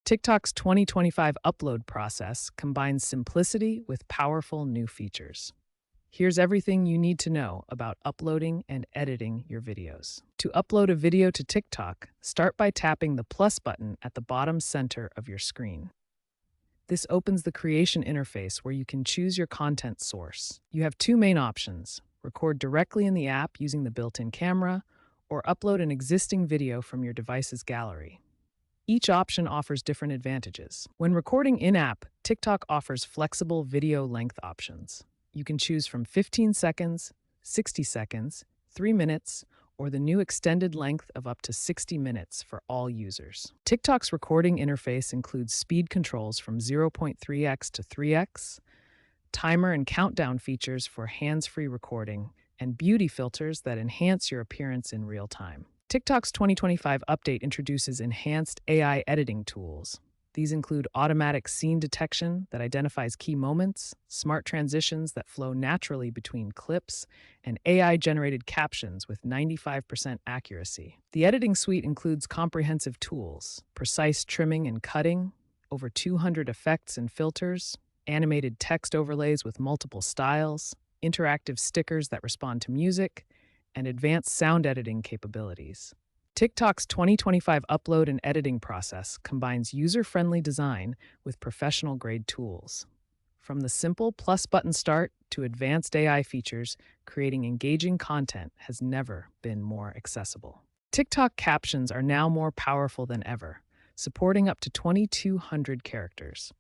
TikTok's 2025 upload process combines simplicity with powerful new features. Here's everything you need to know about uploading and editing your videos. To upload a video to TikTok, start by tapping the plus button at the bottom center of your screen. This opens the creation interface where you can choose your content source. You have two main options: record directly in the app using the built-in camera, or upload an existing video from your device's gallery. Each option offers different advantages. When recording in-app, TikTok offers flexible video length options. You can choose from 15 seconds, 60 seconds, 3 minutes, or the new extended length of up to 60 minutes for all users. TikTok's recording interface includes speed controls from 0.3x to 3x, timer and countdown features for hands-free recording, and beauty filters that enhance your appearance in real time. TikTok's 2025 update introduces enhanced AI editing tools. These include automatic scene detection that identifies key moments, smart transitions that flow naturally between clips, and AI-generated captions with 95% accuracy. The editing suite includes comprehensive tools, precise trimming and cutting, over 200 effects and filters, animated text overlays with multiple styles, interactive stickers that respond to music, and advanced sound editing capabilities. TikTok's 2025 upload and editing process combines user-friendly design with professional-grade tools. From the simple plus button start to advanced AI features, creating engaging content has never been more accessible. TikTok captions are now more powerful than ever, supporting up to 2,200 characters.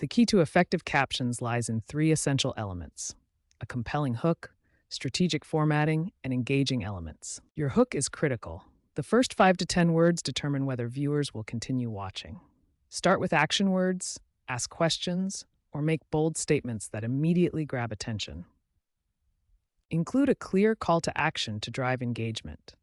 The key to effective captions lies in three essential elements: a compelling hook, strategic formatting, and engaging elements. Your hook is critical. The first 5 to 10 words determine whether viewers will continue watching. Start with action words, ask questions, or make bold statements that immediately grab attention. Include a clear call to action to drive engagement.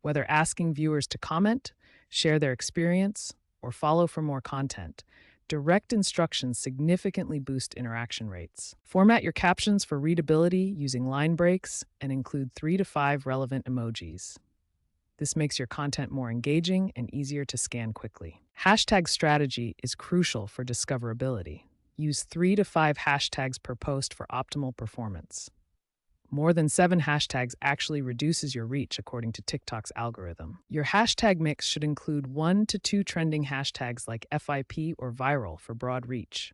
Whether asking viewers to comment, share their experience, or follow for more content, direct instructions significantly boost interaction rates. Format your captions for readability using line breaks and include 3 to 5 relevant emojis. This makes your content more engaging and easier to scan quickly. Hashtag strategy is crucial for discoverability. Use 3 to 5 hashtags per post for optimal performance. More than 7 hashtags actually reduces your reach according to TikTok's algorithm. Your hashtag mix should include 1 to 2 trending hashtags like FIP or viral for broad reach,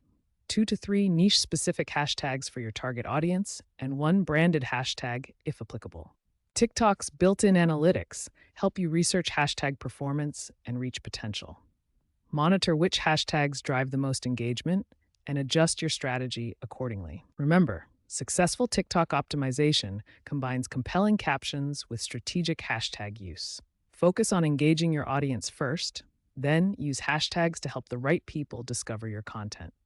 2 to 3 niche-specific hashtags for your target audience, and 1 branded hashtag if applicable. TikTok's built-in analytics help you research hashtag performance and reach potential. Monitor which hashtags drive the most engagement and adjust your strategy accordingly. Remember, successful TikTok optimization combines compelling captions with strategic hashtag use. Focus on engaging your audience first, then use hashtags to help the right people discover your content.